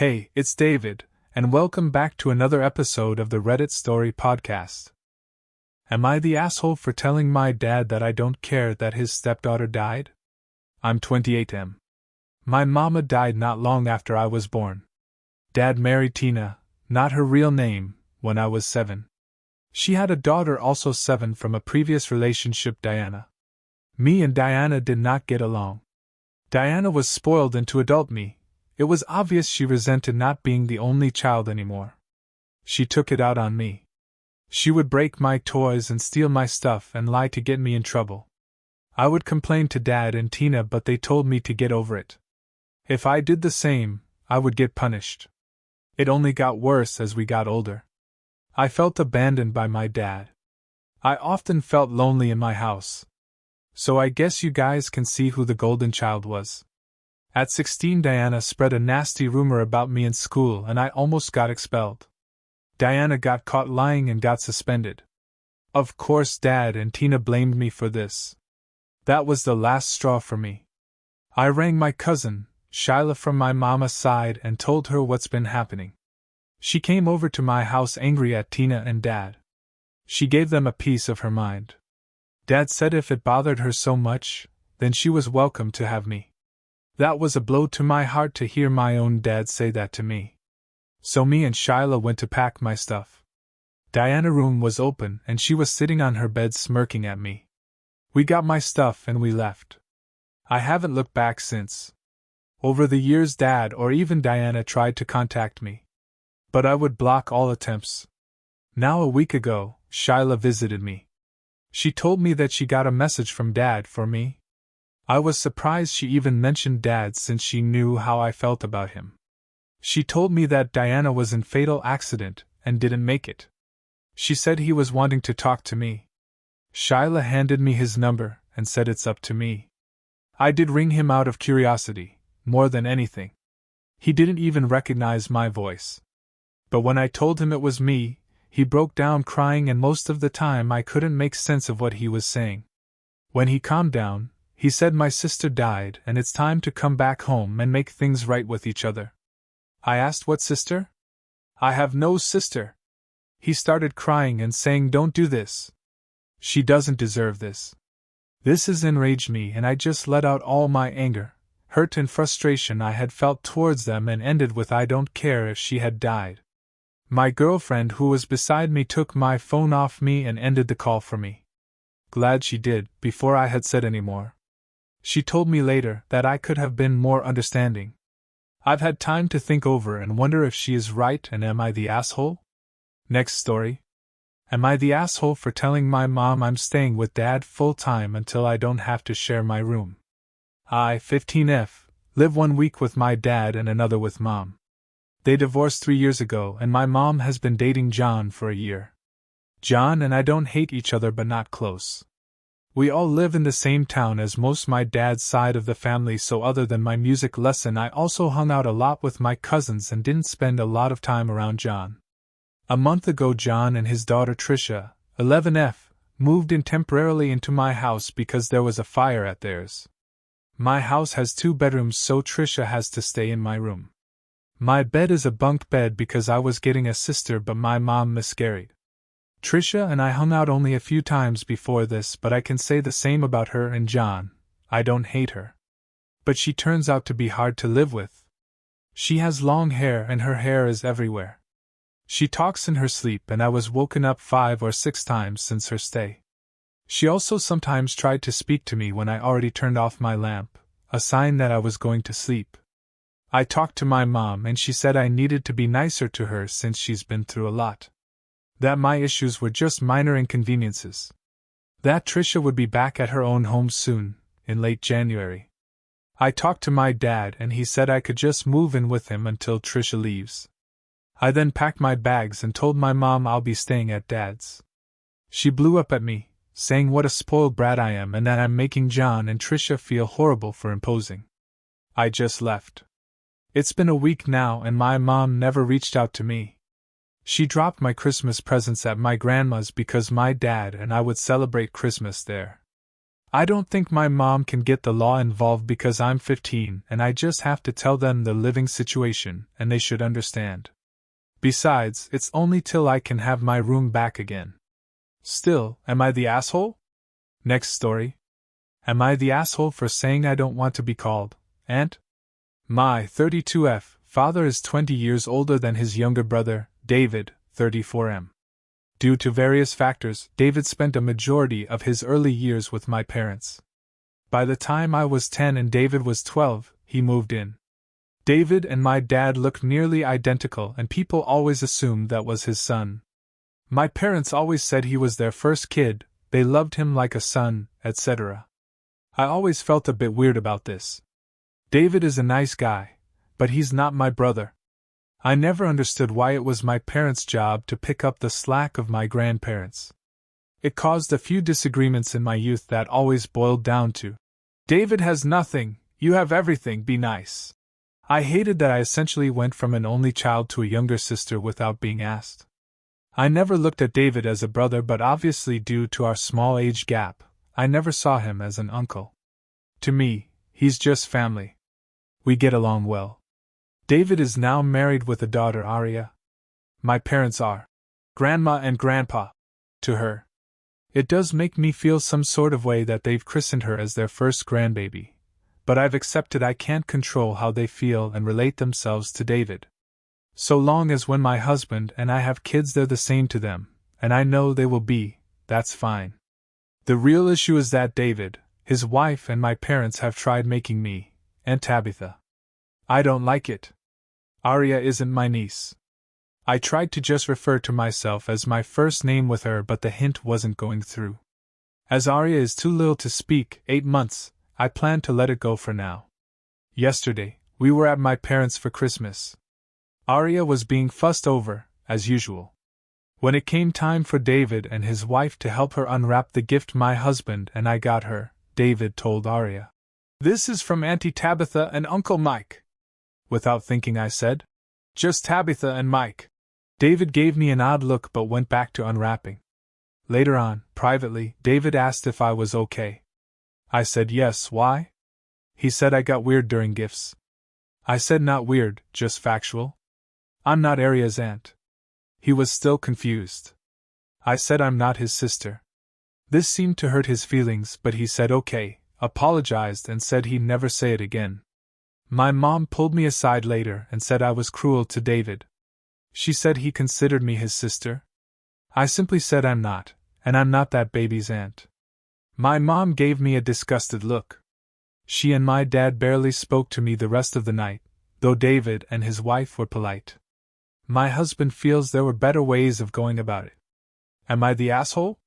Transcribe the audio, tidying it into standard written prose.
Hey, it's David, and welcome back to another episode of the Reddit Story Podcast. Am I the asshole for telling my dad that I don't care that his stepdaughter died? I'm 28M. My mama died not long after I was born. Dad married Tina, not her real name, when I was 7. She had a daughter also 7 from a previous relationship, Diana. Me and Diana did not get along. Diana was spoiled into adult me. It was obvious she resented not being the only child anymore. She took it out on me. She would break my toys and steal my stuff and lie to get me in trouble. I would complain to Dad and Tina, but they told me to get over it. If I did the same, I would get punished. It only got worse as we got older. I felt abandoned by my dad. I often felt lonely in my house. So I guess you guys can see who the golden child was. At 16, Diana spread a nasty rumor about me in school and I almost got expelled. Diana got caught lying and got suspended. Of course, Dad and Tina blamed me for this. That was the last straw for me. I rang my cousin, Shyla from my mama's side, and told her what's been happening. She came over to my house angry at Tina and Dad. She gave them a piece of her mind. Dad said if it bothered her so much, then she was welcome to have me. That was a blow to my heart to hear my own dad say that to me. So me and Shyla went to pack my stuff. Diana's room was open and she was sitting on her bed smirking at me. We got my stuff and we left. I haven't looked back since. Over the years, Dad or even Diana tried to contact me. But I would block all attempts. Now a week ago, Shyla visited me. She told me that she got a message from Dad for me. I was surprised she even mentioned Dad since she knew how I felt about him. She told me that Diana was in fatal accident and didn't make it. She said he was wanting to talk to me. Shyla handed me his number and said it's up to me. I did ring him out of curiosity, more than anything. He didn't even recognize my voice. But when I told him it was me, he broke down crying and most of the time I couldn't make sense of what he was saying. When he calmed down, he said my sister died and it's time to come back home and make things right with each other. I asked what sister? I have no sister. He started crying and saying don't do this. She doesn't deserve this. This has enraged me and I just let out all my anger, hurt and frustration I had felt towards them and ended with I don't care if she had died. My girlfriend who was beside me took my phone off me and ended the call for me. Glad she did, before I had said any more. She told me later that I could have been more understanding. I've had time to think over and wonder if she is right and am I the asshole? Next story. Am I the asshole for telling my mom I'm staying with Dad full time until I don't have to share my room? I, 15F, live 1 week with my dad and another with Mom. They divorced 3 years ago and my mom has been dating John for a year. John and I don't hate each other but not close. We all live in the same town as most my dad's side of the family, so other than my music lesson I also hung out a lot with my cousins and didn't spend a lot of time around John. A month ago John and his daughter Trisha, 11F, moved in temporarily into my house because there was a fire at theirs. My house has 2 bedrooms so Trisha has to stay in my room. My bed is a bunk bed because I was getting a sister but my mom miscarried. Trisha and I hung out only a few times before this, but I can say the same about her and John. I don't hate her. But she turns out to be hard to live with. She has long hair and her hair is everywhere. She talks in her sleep and I was woken up 5 or 6 times since her stay. She also sometimes tried to speak to me when I already turned off my lamp, a sign that I was going to sleep. I talked to my mom and she said I needed to be nicer to her since she's been through a lot. That my issues were just minor inconveniences. That Trisha would be back at her own home soon, in late January. I talked to my dad and he said I could just move in with him until Trisha leaves. I then packed my bags and told my mom I'll be staying at Dad's. She blew up at me, saying what a spoiled brat I am and that I'm making John and Trisha feel horrible for imposing. I just left. It's been a week now and my mom never reached out to me. She dropped my Christmas presents at my grandma's because my dad and I would celebrate Christmas there. I don't think my mom can get the law involved because I'm 15 and I just have to tell them the living situation and they should understand. Besides, it's only till I can have my room back again. Still, am I the asshole? Next story. Am I the asshole for saying I don't want to be called Aunt? My 32F father is 20 years older than his younger brother, David, 34M. Due to various factors, David spent a majority of his early years with my parents. By the time I was 10 and David was 12, he moved in. David and my dad looked nearly identical and people always assumed that was his son. My parents always said he was their first kid, they loved him like a son, etc. I always felt a bit weird about this. David is a nice guy, but he's not my brother. I never understood why it was my parents' job to pick up the slack of my grandparents. It caused a few disagreements in my youth that always boiled down to, David has nothing, you have everything, be nice. I hated that I essentially went from an only child to a younger sister without being asked. I never looked at David as a brother, but obviously due to our small age gap, I never saw him as an uncle. To me, he's just family. We get along well. David is now married with a daughter, Aria. My parents are grandma and grandpa to her. It does make me feel some sort of way that they've christened her as their first grandbaby, but I've accepted I can't control how they feel and relate themselves to David. So long as when my husband and I have kids they're the same to them, and I know they will be, that's fine. The real issue is that David, his wife and my parents have tried making me Aunt Tabitha. I don't like it. Aria isn't my niece. I tried to just refer to myself as my first name with her, but the hint wasn't going through. As Aria is too little to speak, 8 months, I plan to let it go for now. Yesterday, we were at my parents' for Christmas. Aria was being fussed over, as usual. When it came time for David and his wife to help her unwrap the gift my husband and I got her, David told Aria, "This is from Auntie Tabitha and Uncle Mike." Without thinking I said, "Just Tabitha and Mike." David gave me an odd look but went back to unwrapping. Later on, privately, David asked if I was okay. I said yes, why? He said I got weird during gifts. I said not weird, just factual. I'm not Aria's aunt. He was still confused. I said I'm not his sister. This seemed to hurt his feelings, but he said okay, apologized and said he'd never say it again. My mom pulled me aside later and said I was cruel to David. She said he considered me his sister. I simply said I'm not, and I'm not that baby's aunt. My mom gave me a disgusted look. She and my dad barely spoke to me the rest of the night, though David and his wife were polite. My husband feels there were better ways of going about it. Am I the asshole?